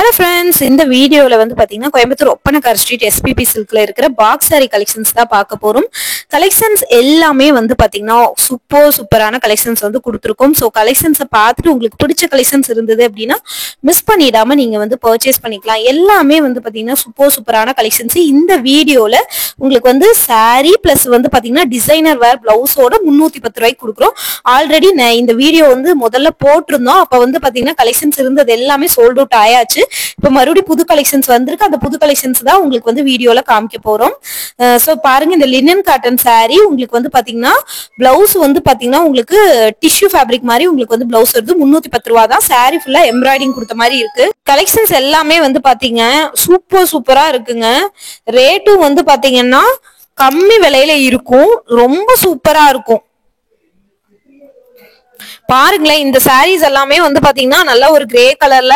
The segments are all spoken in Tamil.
Hello friends, இந்த வீடியோல வந்து பாத்தீங்கன்னா கோயம்புத்தூர் ஒப்பனக்கார ஸ்ட்ரீட் எஸ்பிபி சில்க்ல இருக்கிற பாக்ஸ் சாரி கலெக்ஷன்ஸ் தான் பார்க்க போறோம். கலெக்ஷன்ஸ் எல்லாமே வந்து பாத்தீங்கன்னா சூப்பரான கலெக்ஷன்ஸ் வந்து கொடுத்துருக்கோம். ஸோ கலெக்ஷன்ஸை பார்த்துட்டு உங்களுக்கு பிடிச்ச கலெக்ஷன்ஸ் இருந்தது அப்படின்னா மிஸ் பண்ணிடாம நீங்க வந்து பர்ச்சேஸ் பண்ணிக்கலாம். எல்லாமே வந்து பாத்தீங்கன்னா சூப்பரான கலெக்ஷன்ஸ். இந்த வீடியோல உங்களுக்கு வந்து சாரி பிளஸ் வந்து பாத்தீங்கன்னா டிசைனர் வேர் பிளவுஸோட 310 ரூபாய்க்கு கொடுக்குறோம். ஆல்ரெடி இந்த வீடியோ வந்து முதல்ல போட்டிருந்தோம். அப்ப வந்து பாத்தீங்கன்னா கலெக்ஷன்ஸ் இருந்தது எல்லாமே சோல்ட் அவுட் ஆயாச்சு. இப்ப மறுபடியும் புது கலெக்ஷன்ஸ் வந்திருக்கு. அந்த புது கலெக்ஷன்ஸ் தான் உங்களுக்கு வந்து வீடியோல காமிக்க போறோம். சோ பாருங்க, இந்த லினன் காட்டன் சாரி உங்களுக்கு வந்து பாத்தீங்கன்னா பிளவுஸ் வந்து பாத்தீங்கன்னா உங்களுக்கு டிஷ்யூ ஃபேப்ரிக் மாதிரி உங்களுக்கு வந்து பிளவுஸ் வருது. 310 ரூபா தான். சாரி ஃபுல்லா எம்ப்ராய்டிங் கொடுத்த மாதிரி இருக்கு. கலெக்ஷன்ஸ் எல்லாமே வந்து பாத்தீங்க சூப்பரா இருக்குங்க. ரேட்டும் வந்து பாத்தீங்கன்னா கம்மி விலையில இருக்கும். ரொம்ப சூப்பரா இருக்கும். பாருங்களேன், இந்த சாரீஸ் எல்லாமே வந்து பாத்தீங்கன்னா நல்ல ஒரு கிரே கலர்ல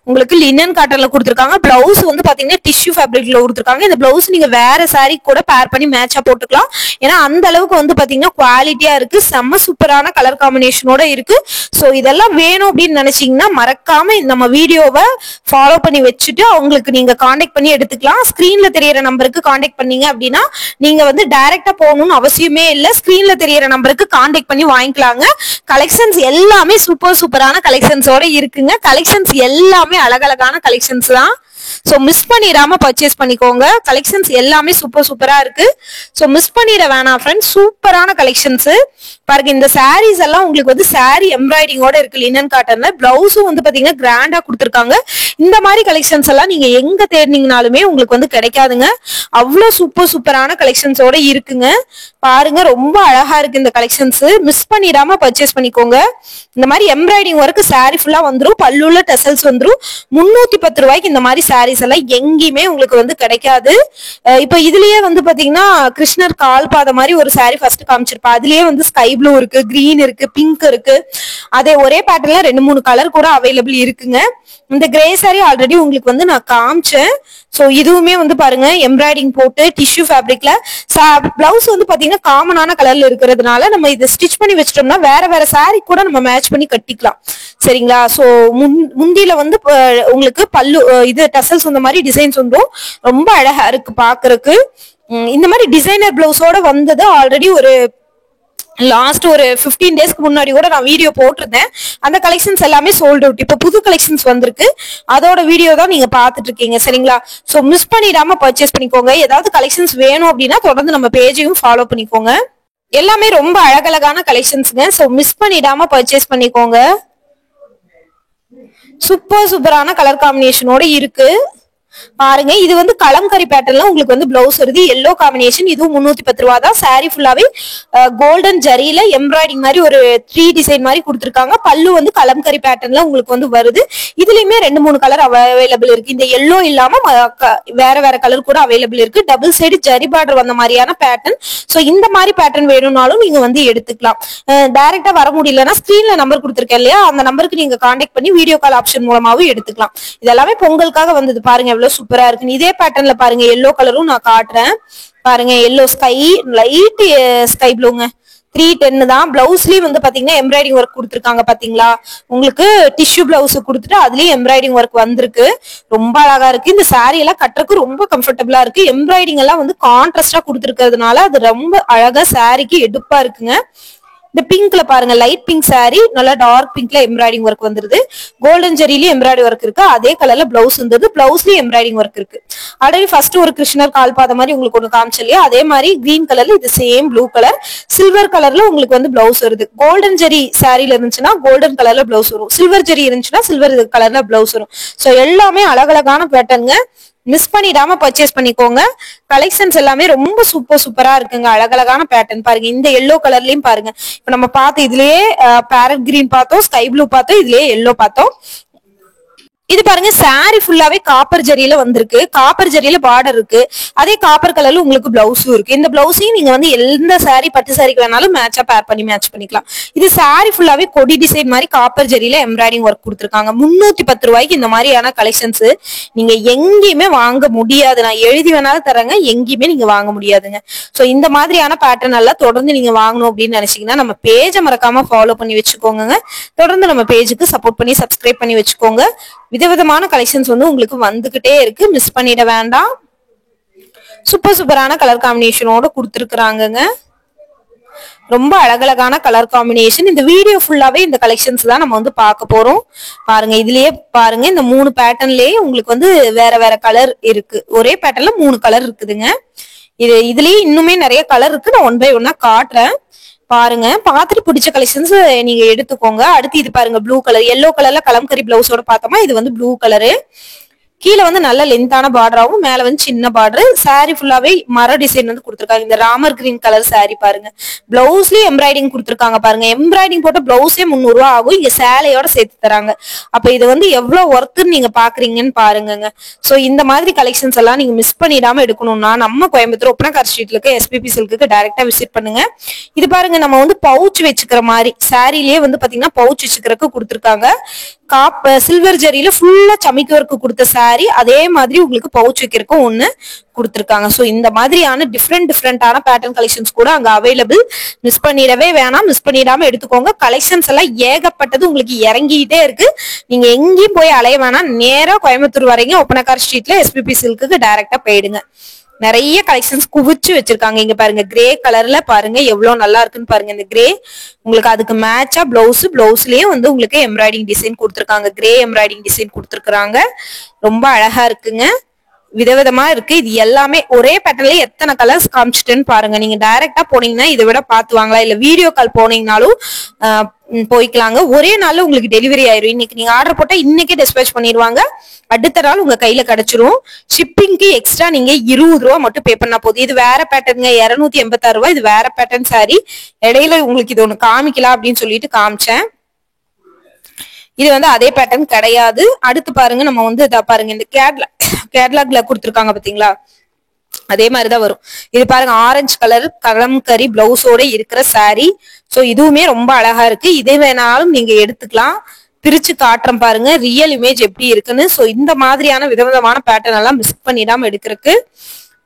உங்களுக்கு லினன் காட்டன்ல கொடுத்துருக்காங்க. பிளவுஸ் வந்து பாத்தீங்கன்னா டிஷ்யூ ஃபேப்ரிக்ல கொடுத்துருக்காங்க. இந்த பிளவுஸ் நீங்க வேற சாரி கூட பேர் பண்ணி மேட்சா போட்டுக்கலாம். ஏன்னா அந்த அளவுக்கு வந்து பாத்தீங்கன்னா குவாலிட்டியா இருக்கு. செம்ம சூப்பரான கலர் காம்பினேஷனோட இருக்கு. சோ இதெல்லாம் வேணும் அப்படின்னு நினைச்சீங்கன்னா மறக்காம நம்ம வீடியோவை ஃபாலோ பண்ணி வச்சுட்டு அவங்களுக்கு நீங்க கான்டாக்ட் பண்ணி எடுத்துக்கலாம். ஸ்கிரீன்ல தெரியற நம்பருக்கு கான்டாக்ட் பண்ணீங்க அப்படின்னா நீங்க வந்து டைரக்டா போகணும்னு அவசியமே இல்லை. ஸ்கிரீன்ல தெரியற நம்பருக்கு கான்டாக்ட் பண்ணி வாங்கிக்கலாங்க. கலெக்ஷன்ஸ் எல்லாமே சூப்பரான கலெக்ஷன்ஸோட இருக்குங்க. கலெக்ஷன்ஸ் எல்லாமே அழகழகான கலெக்ஷன்ஸ் தான். சோ மிஸ் பண்ணிடாம பர்ச்சேஸ் பண்ணிக்கோங்க. கலெக்ஷன்ஸ் எல்லாமே சூப்பரா இருக்கு. சோ மிஸ் பண்ணிட வேணாம் ஃப்ரெண்ட்ஸ். சூப்பரான கலெக்ஷன்ஸ் பாருங்க. இந்த சாரீஸ் எல்லாம் உங்களுக்கு வந்து சாரி எம்ப்ராய்டிங்கோட இருக்கு லினன் காட்டன்ல. பிளவுஸும் வந்து பாத்தீங்கன்னா கிராண்டா கொடுத்துருக்காங்க. இந்த மாதிரி கலெக்ஷன்ஸ் எல்லாம் நீங்க எங்க தேடினீங்கனாலுமே உங்களுக்கு வந்து கிடைக்காதுங்க. அவ்வளவு சூப்பரான கலெக்ஷன்ஸோட இருக்குங்க. பாருங்க, ரொம்ப அழகா இருக்கு இந்த கலெக்ஷன்ஸ். மிஸ் பண்ணிடாம பர்ச்சேஸ் பண்ணிக்கோங்க. இந்த மாதிரி எம்ப்ராய்டிங் ஒர்க் சாரி ஃபுல்லா வந்துரும். பல்லுல டெசல்ஸ் வந்துரும். 310 ரூபாய்க்கு இந்த மாதிரி சாரீஸ் எல்லாம் எங்கேயுமே உங்களுக்கு வந்து கிடைக்காது. இப்ப இதுலயே வந்து பாத்தீங்கன்னா கிருஷ்ணர் கால் பாத மாதிரி ஒரு சாரி ஃபர்ஸ்ட் காமிச்சிருப்பா. அதுலயே வந்து ஸ்கை ப்ளூ இருக்கு, கிரீன் இருக்கு, பிங்க் இருக்கு. அதே ஒரே பேட்டர்ல 2-3 கலர் கூட அவைலபிள் இருக்குங்க. இந்த கிரே சாரி ஆல்ரெடி உங்களுக்கு வந்து நான் காமிச்சேன். சோ இதுவுமே வந்து பாருங்க எம்ப்ராய்டிங் போட்டு டிஷ்யூ ஃபேப்ரிக்ல. பிளவுஸ் வந்து பாத்தீங்கன்னா காமனான கலர்ல இருக்கிறதுனால நம்ம இதை ஸ்டிச் பண்ணி வச்சிட்டோம்னா வேற சாரி கூட நம்ம மேட்ச் பண்ணி கட்டிக்கலாம். சரிங்களா? சோ முந்தியில வந்து உங்களுக்கு பல்லு இது டசல்ஸ் இந்த மாதிரி டிசைன்ஸ் வந்துடும். ரொம்ப அழகா இருக்கு பாக்குறதுக்கு. இந்த மாதிரி டிசைனர் பிளவுஸோட வந்தது ஆல்ரெடி ஒரு லாஸ்ட் ஒரு 15 டேஸ்க்கு முன்னாடி கூட நான் வீடியோ போட்டிருந்தேன். அந்த கலெக்ஷன்ஸ் எல்லாமே சோல்ட் அவுட். இப்ப புது கலெக்ஷன்ஸ் வந்திருக்கு. அதோட வீடியோ தான் நீங்க பாத்துட்டு இருக்கீங்க. சரிங்களா? சோ மிஸ் பண்ணிடாம பர்ச்சேஸ் பண்ணிக்கோங்க. ஏதாவது கலெக்ஷன்ஸ் வேணும் அப்படின்னா தொடர்ந்து நம்ம பேஜையும் ஃபாலோ பண்ணிக்கோங்க. எல்லாமே ரொம்ப அழகழகான கலெக்ஷன்ஸ்ங்க. சோ மிஸ் பண்ணிடாம பர்ச்சேஸ் பண்ணிக்கோங்க. சூப்பரான கலர் காம்பினேஷனோட இருக்கு. பாருங்க, இது வந்து கலம்கரி பேட்டர்ன்ல உங்களுக்கு வந்து பிளவுஸ் வருது. Yellow combination. இதுவும் 310 ரூபா தான். சாரி ஃபுல்லாவே கோல்டன் ஜரியில எம்ப்ராய்டிங் மாதிரி ஒரு 3 டிசைன் மாதிரி கொடுத்துருக்காங்க. பல்லு வந்து கலம்கரி பேட்டர்ன்ல உங்களுக்கு வந்து வருது. இதுலயுமே 2-3 கலர் அவைலபிள் இருக்கு. இந்த எல்லோ இல்லாம வேற கலர் கூட அவைலபிள் இருக்கு. டபுள் சைடு ஜரி பார்டர் வந்த மாதிரியான பேட்டர்ன். சோ இந்த மாதிரி பேட்டர்ன் வேணும்னாலும் நீங்க வந்து எடுத்துக்கலாம். டைரக்டா வர முடியலன்னா ஸ்கிரீன்ல நம்பர் கொடுத்துருக்கேன் இல்லையா, அந்த நம்பருக்கு நீங்க கான்டாக்ட் பண்ணி வீடியோ கால் ஆப்ஷன் மூலமாவும் எடுத்துக்கலாம். இதெல்லாமே பொங்கலுக்காக வந்தது. பாருங்க சூப்பரா இருக்கு. இதே பேட்டர்ன்ல பாருங்க எல்லோ கலரும் நான் காட்டுறேன். பாருங்க, எல்லோ ஸ்கை லைட் ஸ்கை ப்ளூங்க. 310 தான். பிளவுஸ்லயும் வந்து பாத்தீங்கன்னா எம்ப்ராய்டிங் ஒர்க் கொடுத்துருக்காங்க. பாத்தீங்களா? உங்களுக்கு டிஷ்யூ பிளவுஸ் கொடுத்துட்டு அதுலயும் எம்ப்ராய்டிங் ஒர்க் வந்திருக்கு. ரொம்ப அழகா இருக்கு. இந்த சாரி எல்லாம் கட்டுறதுக்கு ரொம்ப கம்ஃபர்டபுளா இருக்கு. எம்ப்ராய்டிங் எல்லாம் வந்து கான்ட்ராஸ்டா கொடுத்துருக்கிறதுனால அது ரொம்ப அழகா சாரிக்கு எடுப்பா இருக்குங்க. இந்த பிங்க்ல பாருங்க, லைட் பிங்க் சாரி நல்லா டார்க் பிங்க்ல எம்ப்ராய்டிங் ஒர்க் வந்துருது. கோல்டன் ஜெரிலயும் எம்ப்ராய்டிங் ஒர்க் இருக்கு. அதே கலர்ல பிளவுஸ் இருந்தது. பிளவுஸ்லயும் எம்ப்ராய்டிங் ஒர்க் இருக்கு. ஆல்ரெடி ஃபர்ஸ்ட் ஒரு கிருஷ்ணர் கால் பாத மாதிரி உங்களுக்கு ஒண்ணு காமிச்சு இல்லையா, அதே மாதிரி கிரீன் கலர்ல இது சேம் ப்ளூ கலர் சில்வர் கலர்ல உங்களுக்கு வந்து பிளவுஸ் வருது. கோல்டன் ஜெரி சாரில இருந்துச்சுன்னா கோல்டன் கலர்ல பிளவுஸ் வரும். சில்வர் ஜெரி இருந்துச்சுன்னா சில்வர் கலர்ல பிளவுஸ் வரும். சோ எல்லாமே அழகழகான பேட்டர்னுங்க. மிஸ் பண்ணிடாம பர்ச்சேஸ் பண்ணிக்கோங்க. கலெக்ஷன்ஸ் எல்லாமே ரொம்ப சூப்பரா இருக்குங்க. அழகழகான பேட்டர்ன் பாருங்க. இந்த எல்லோ கலர்லயும் பாருங்க. இப்ப நம்ம பார்த்து இதுலயே பேரட் கிரீன் பார்த்தோம், ஸ்கை ப்ளூ பார்த்தோம், இதுலயே எல்லோ பார்த்தோம். இது பாருங்க, சாரி ஃபுல்லாவே காப்பர் ஜரியில வந்திருக்கு. காப்பர் ஜரியில பார்டர் இருக்கு. அதே காப்பர் கலர்ல உங்களுக்கு பிளவுஸும் இருக்கு. இந்த பிளவுஸையும் நீங்க வந்து எந்த சாரி பட்டு சாரிக்கு வேணாலும் மேட்சா பேர் பண்ணி மேட்ச் பண்ணிக்கலாம். இது சாரி ஃபுல்லாவே கொடி டிசைன் மாதிரி காப்பர் ஜரியில எம்ப்ராய்டிங் ஒர்க் கொடுத்துருக்காங்க. 310 ரூபாய்க்கு இந்த மாதிரியான கலெக்ஷன்ஸ் நீங்க எங்கேயுமே வாங்க முடியாது. நான் எழுதி வேணாலும் தரேங்க, எங்கேயுமே நீங்க வாங்க முடியாதுங்க. சோ இந்த மாதிரியான பேட்டர்ன் எல்லாம் தொடர்ந்து நீங்க வாங்கணும் அப்படின்னு நினைச்சீங்கன்னா நம்ம பேஜை மறக்காம ஃபாலோ பண்ணி வச்சுக்கோங்க. தொடர்ந்து நம்ம பேஜுக்கு சப்போர்ட் பண்ணி சப்ஸ்கிரைப் பண்ணி வச்சுக்கோங்க. விதவிதமான கலெக்ஷன்ஸ் வந்து உங்களுக்கு வந்துகிட்டே இருக்கு, மிஸ் பண்ணிட வேண்டாம். சூப்பரான கலர் காம்பினேஷனோட கொடுத்துருக்குறாங்கங்க. ரொம்ப அழகழகான கலர் காம்பினேஷன். இந்த வீடியோ ஃபுல்லாவே இந்த கலெக்ஷன்ஸ் தான் நம்ம வந்து பார்க்க போறோம். பாருங்க, இதுலயே பாருங்க, இந்த 3 பேட்டர்ன்லயே உங்களுக்கு வந்து வேற வேற கலர் இருக்கு. ஒரே பேட்டர்ன்ல 3 கலர் இருக்குதுங்க. இதுலயே இன்னுமே நிறைய கலர் இருக்கு. நான் 1 by 1 காட்டுறேன். பாருங்க, பார்த்துட்டு பிடிச்ச கலெக்ஷன்ஸ் நீங்க எடுத்துக்கோங்க. அடுத்து இது பாருங்க, ப்ளூ கலர், எல்லோ கலர்ல கலம்கரி பிளவுஸோட பார்த்தோமா, இது வந்து ப்ளூ கலரு. கீழே வந்து நல்ல லென்த்தான பார்டராகவும் மேல வந்து சின்ன பார்டர். சாரி ஃபுல்லாவே மர டிசைன் வந்து கொடுத்துருக்காங்க. இந்த ராமர் கிரீன் கலர் சாரி பாருங்க. பிளவுஸ்லயும் எம்ப்ராய்டிங் கொடுத்துருக்காங்க பாருங்க. எம்ப்ராய்டிங் போட்ட பிளவுஸே 300 ரூபா ஆகும். இங்க சேலையோட சேர்த்து தராங்க. அப்ப இது வந்து எவ்வளவு ஒர்க்குன்னு நீங்க பாக்குறீங்கன்னு பாருங்க. சோ இந்த மாதிரி கலெக்ஷன்ஸ் எல்லாம் நீங்க மிஸ் பண்ணிடாம எடுக்கணும்னா நம்ம கோயம்புத்தூர் ஒப்பனக்கார் ஸ்ட்ரீட்ல இருக்க SPP சில்க்கு டைரக்டா விசிட் பண்ணுங்க. இது பாருங்க, நம்ம வந்து பவுச் வச்சுக்கிற மாதிரி சாரிலேயே வந்து பாத்தீங்கன்னா பவுச் வச்சுக்கிறதுக்கு கொடுத்துருக்காங்க. சில்வர் ஜெரியில ஃபுல்லா சமிக்கி ஒர்க் கொடுத்த சாரி, அதே மாதிரி உங்களுக்கு பவுச் வைக்கிறதுக்கும் ஒண்ணு கொடுத்துருக்காங்க. சோ இந்த மாதிரியான டிஃப்ரெண்டான பேட்டர்ன் கலெக்ஷன்ஸ் கூட அங்க அவைலபிள். மிஸ் பண்ணிடவே வேணாம், மிஸ் பண்ணிடாம எடுத்துக்கோங்க. கலெக்ஷன்ஸ் எல்லாம் ஏகப்பட்டது உங்களுக்கு இறங்கிட்டே இருக்கு. நீங்க எங்கேயும் போய் அலைய வேணாம், நேரா கோயம்புத்தூர் வரைக்கும் ஒப்பனக்கார் ஸ்ட்ரீட்ல SPP சில்க்கு டைரக்டா போயிடுங்க. நிறைய கலெக்ஷன்ஸ் குவிச்சு வச்சிருக்காங்க. இங்க பாருங்க, கிரே கலர்ல பாருங்க எவ்வளவு நல்லா இருக்குன்னு பாருங்க. இந்த கிரே உங்களுக்கு அதுக்கு மேட்சா பிளவுஸ்லயே வந்து உங்களுக்கு எம்ப்ராய்டிங் டிசைன் கொடுத்துருக்காங்க. கிரே எம்ப்ராய்டிங் டிசைன் கொடுத்துருக்காங்க. ரொம்ப அழகா இருக்குங்க. விதவிதமா இருக்கு. இது எல்லாமே ஒரே பேட்டர்ன்ல எத்தனை கலர்ஸ் காமிச்சிட்டேன்னு பாருங்க. நீங்க டைரக்டா போனீங்கன்னா இதை விட பார்த்து வாங்கலாம். இல்ல வீடியோ கால் போனீங்கனாலும் போய்க்கலாங்க. ஒரே நாள்ல உங்களுக்கு டெலிவரி ஆயிரும். இன்னைக்கு நீங்க ஆர்டர் போட்டா இன்னைக்கே டிஸ்பேச் பண்ணிடுவாங்க. அடுத்த நாள் உங்க கையில கிடைச்சிரும். ஷிப்பிங்க்கு எக்ஸ்ட்ரா நீங்க 20 ரூபா மட்டும் பே பண்ணா போதும். இது வேற பேட்டர்னுங்க, 286 ரூபாய். இது வேற பேட்டர்ன் சாரி. இடையில உங்களுக்கு இது ஒண்ணு காமிக்கலாம் அப்படின்னு சொல்லிட்டு காமிச்சேன். இது வந்து அதே பேட்டர்ன் கிடையாது. அடுத்து பாருங்க, நம்ம வந்து இதா பாருங்க, இந்த கேட்லாக்ல கொடுத்துருக்காங்க பாத்தீங்களா, அதே மாதிரிதான் வரும். இது பாருங்க, ஆரஞ்சு கலர் கலம்கரி பிளவுஸோட இருக்கிற சாரி. சோ இதுவுமே ரொம்ப அழகா இருக்கு. இதே வேணாலும் நீங்க எடுத்துக்கலாம். பிரிச்சு காட்டுறேன் பாருங்க ரியல் இமேஜ் எப்படி இருக்குன்னு. சோ இந்த மாதிரியான விதவிதமான பேட்டர்ன் எல்லாம் மிஸ் பண்ணிடாம எடுக்கிறதுக்கு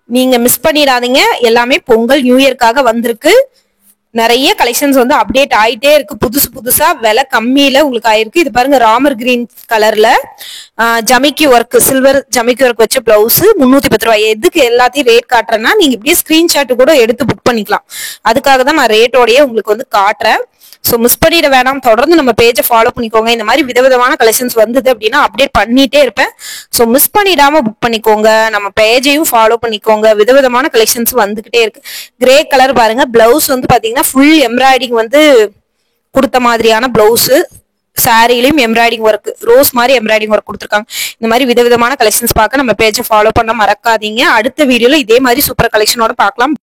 நீங்க மிஸ் பண்ணிடாதீங்க. எல்லாமே பொங்கல் நியூ இயர்க்காக வந்திருக்கு. நிறைய கலெக்ஷன்ஸ் வந்து அப்டேட் ஆயிட்டே இருக்கு. புதுசா விலை கம்மியில உங்களுக்கு ஆயிருக்கு. இது பாருங்க, ராமர் கிரீன் கலர்ல ஜமிக்கி ஒர்க், சில்வர் ஜமிக்கி ஒர்க் வச்ச பிளவுஸ் 310 ரூபாய். எதுக்கு எல்லாத்தையும் ரேட் காட்டுறேன்னா, நீங்க இப்படியே ஸ்கிரீன்ஷாட் கூட எடுத்து புக் பண்ணிக்கலாம். அதுக்காக தான் நான் ரேட்டோடய உங்களுக்கு வந்து காட்டுறேன். சோ மிஸ் பண்ணிட வேணாம். தொடர்ந்து நம்ம பேஜை ஃபாலோ பண்ணிக்கோங்க. இந்த மாதிரி விதவிதமான கலெக்ஷன்ஸ் வந்தது அப்படின்னா அப்டேட் பண்ணிட்டே இருப்பேன். சோ மிஸ் பண்ணிடாம புக் பண்ணிக்கோங்க. நம்ம பேஜையும் ஃபாலோ பண்ணிக்கோங்க. விதவிதமான கலெக்ஷன்ஸ் வந்துகிட்டே இருக்கு. கிரே கலர் பாருங்க, பிளவுஸ் வந்து பாத்தீங்கன்னா ஃபுல் எம்ப்ராய்டிங் வந்து கொடுத்த மாதிரியான பிளவுஸ். சாரிலையும் எம்ப்ராய்டிங் ஒர்க், ரோஸ் மாதிரி எம்ப்ராய்டிங் ஒர்க் கொடுத்துருக்காங்க. இந்த மாதிரி விதவிதமான கலெக்ஷன்ஸ் பார்க்க நம்ம பேஜை ஃபாலோ பண்ண மறக்காதீங்க. அடுத்த வீடியோல இதே மாதிரி சூப்பர் கலெக்ஷனோட பார்க்கலாம்.